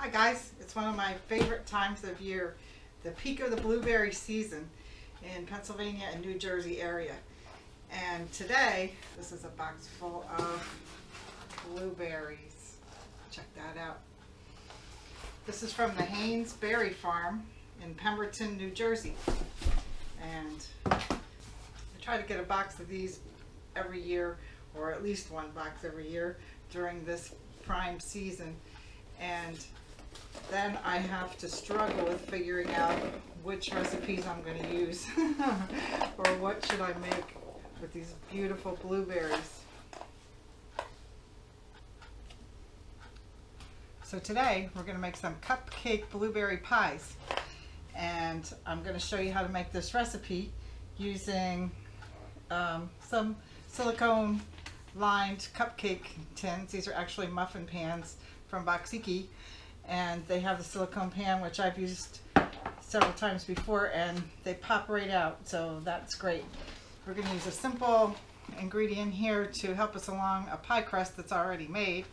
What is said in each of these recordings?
Hi guys, it's one of my favorite times of year, the peak of the blueberry season in Pennsylvania and New Jersey area. And today, this is a box full of blueberries. Check that out. This is from the Haines Berry Farm in Pemberton, New Jersey. And I try to get a box of these every year, or at least one box every year during this prime season. And then I have to struggle with figuring out which recipes I'm going to use or what should I make with these beautiful blueberries. So today we're going to make some cupcake blueberry pies, and I'm going to show you how to make this recipe using some silicone lined cupcake tins. These are actually muffin pans from Boxiki, and they have the silicone pan, which I've used several times before, and they pop right out, so that's great. We're going to use a simple ingredient here to help us along, a pie crust that's already made,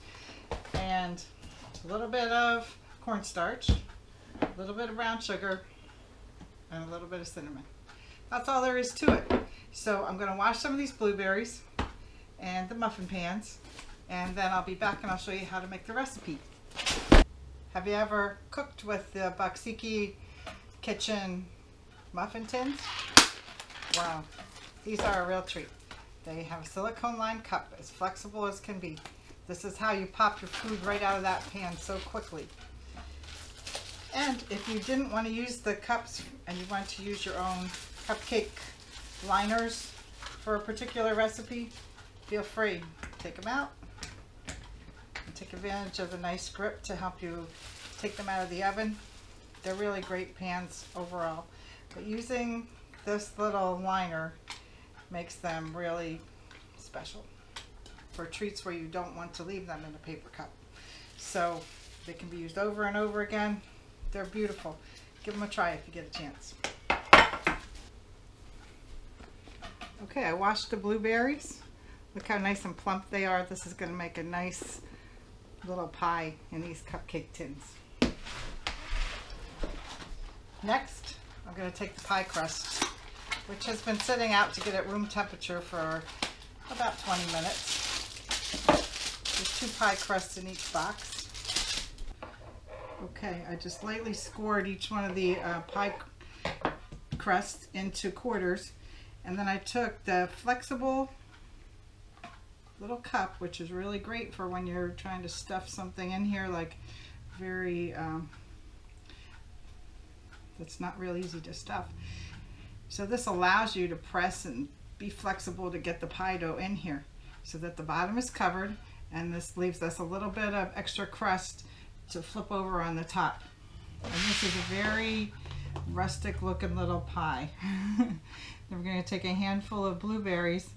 and a little bit of cornstarch, a little bit of brown sugar, and a little bit of cinnamon. That's all there is to it. So I'm going to wash some of these blueberries and the muffin pans, and then I'll be back and I'll show you how to make the recipe. Have you ever cooked with the Boxiki Kitchen Muffin Tins? Wow, these are a real treat. They have a silicone lined cup, as flexible as can be. This is how you pop your food right out of that pan so quickly. And if you didn't want to use the cups and you want to use your own cupcake liners for a particular recipe, feel free. Take them out and take advantage of the nice grip to help you take them out of the oven. They're really great pans overall, but using this little liner makes them really special for treats where you don't want to leave them in a paper cup. So they can be used over and over again. They're beautiful. Give them a try if you get a chance. Okay, I washed the blueberries. Look how nice and plump they are. This is going to make a nice little pie in these cupcake tins. Next, I'm going to take the pie crust, which has been sitting out to get at room temperature for about 20 minutes. There's 2 pie crusts in each box. Okay, I just lightly scored each one of the pie crusts into quarters, and then I took the flexible little cup, which is really great for when you're trying to stuff something in here, like very that's not real easy to stuff. So this allows you to press and be flexible to get the pie dough in here so that the bottom is covered, and this leaves us a little bit of extra crust to flip over on the top. And this is a very rustic looking little pie. Then we're going to take a handful of blueberries,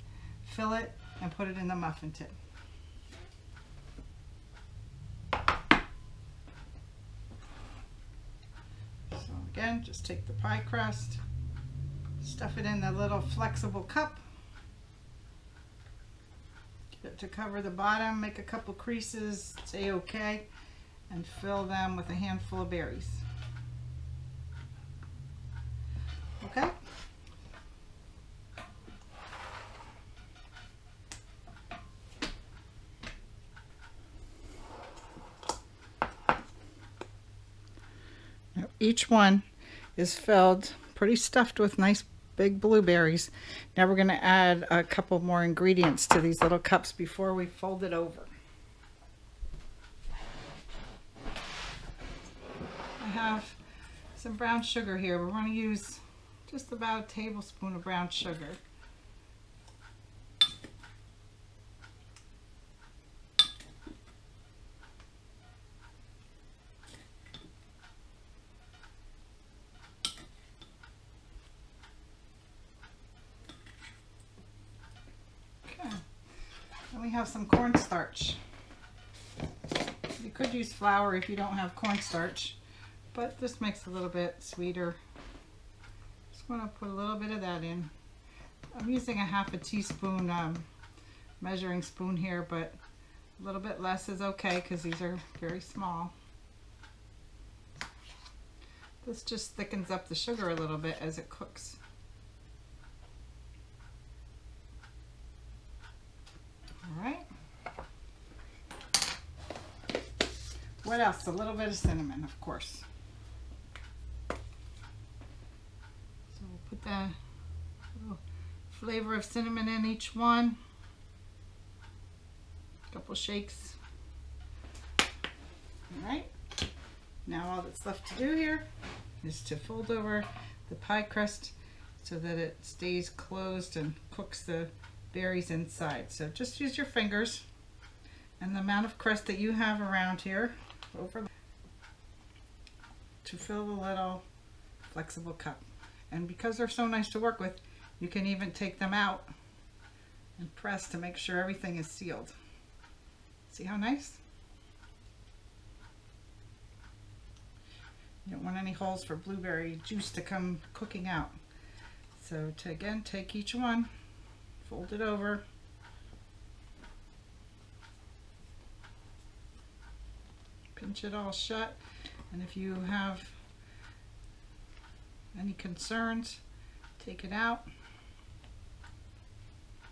fill it, and put it in the muffin tin. So again, just take the pie crust, stuff it in the little flexible cup, get it to cover the bottom, make a couple creases, say okay, and fill them with a handful of berries. Okay? Each one is filled, pretty stuffed with nice big blueberries. Now we're going to add a couple more ingredients to these little cups before we fold it over. I have some brown sugar here. We're going to use just about a tablespoon of brown sugar. And we have some cornstarch. You could use flour if you don't have cornstarch, but this makes it a little bit sweeter. Just want to put a little bit of that in. I'm using a half a teaspoon measuring spoon here, but a little bit less is okay because these are very small. This just thickens up the sugar a little bit as it cooks. All right. What else? A little bit of cinnamon, of course. So we'll put that little flavor of cinnamon in each one. A couple shakes. All right. Now all that's left to do here is to fold over the pie crust so that it stays closed and cooks the berries inside. So just use your fingers and the amount of crust that you have around here over to fill the little flexible cup. And because they're so nice to work with, you can even take them out and press to make sure everything is sealed. See how nice? You don't want any holes for blueberry juice to come cooking out. So to again take each one, fold it over, pinch it all shut, and if you have any concerns, take it out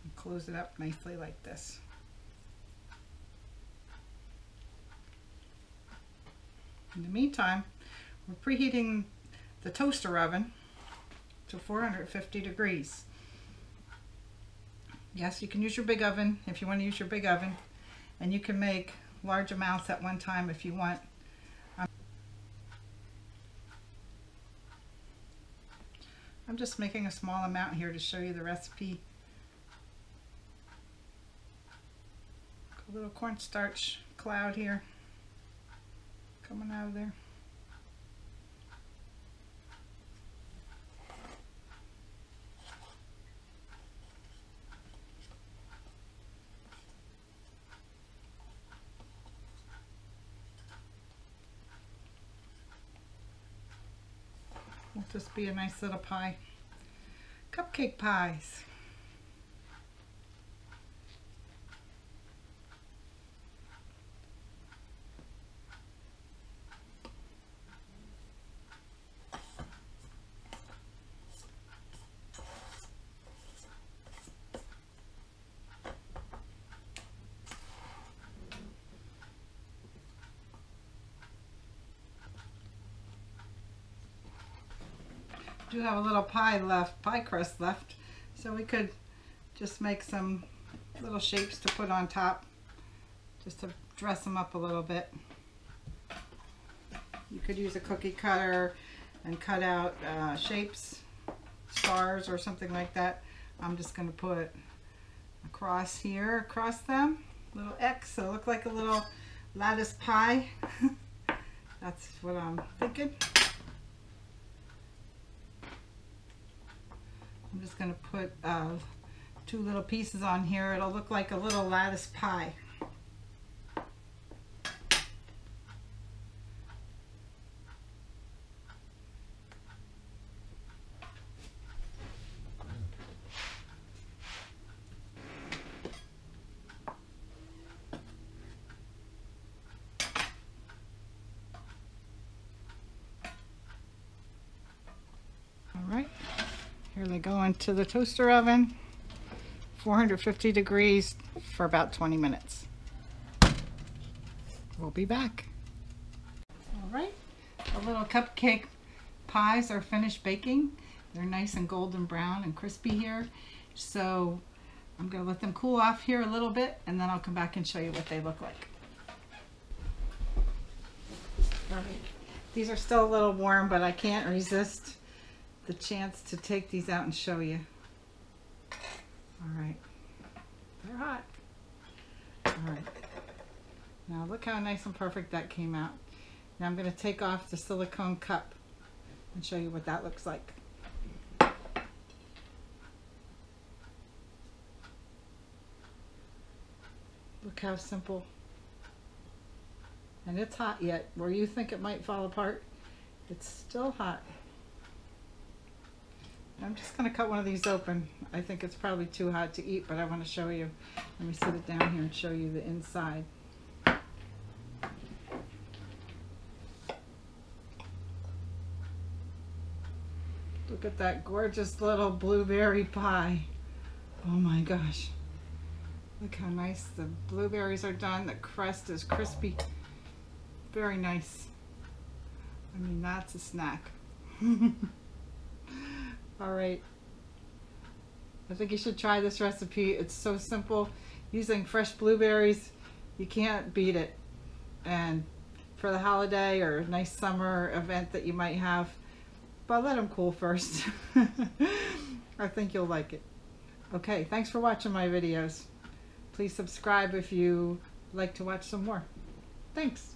and close it up nicely like this. In the meantime, we're preheating the toaster oven to 450 degrees. Yes, you can use your big oven if you want to use your big oven, and you can make large amounts at one time if you want. I'm just making a small amount here to show you the recipe. A little cornstarch cloud here coming out of there. Will just be a nice little pie. Cupcake pies. Do have a little pie crust left, so we could just make some little shapes to put on top just to dress them up a little bit. You could use a cookie cutter and cut out shapes, stars or something like that. I'm just going to put a cross here across them, little X, so it look like a little lattice pie. That's what I'm thinking. I'm just going to put two little pieces on here. It'll look like a little lattice pie. All right. Here they go into the toaster oven, 450 degrees for about 20 minutes. We'll be back. All right, the little cupcake pies are finished baking. They're nice and golden brown and crispy here. So I'm gonna let them cool off here a little bit, and then I'll come back and show you what they look like. All right, these are still a little warm, but I can't resist the chance to take these out and show you. All right, they're hot. All right, now look how nice and perfect that came out. Now I'm going to take off the silicone cup and show you what that looks like. Look how simple. And it's hot yet. Where you think it might fall apart, it's still hot. I'm just going to cut one of these open. I think it's probably too hot to eat, but I want to show you. Let me sit it down here and show you the inside. Look at that gorgeous little blueberry pie. Oh my gosh. Look how nice the blueberries are done. The crust is crispy. Very nice. I mean, that's a snack. All right. I think you should try this recipe. It's so simple. Using fresh blueberries, you can't beat it. And for the holiday or a nice summer event that you might have, but let them cool first. I think you'll like it. Okay, thanks for watching my videos. Please subscribe if you like to watch some more. Thanks.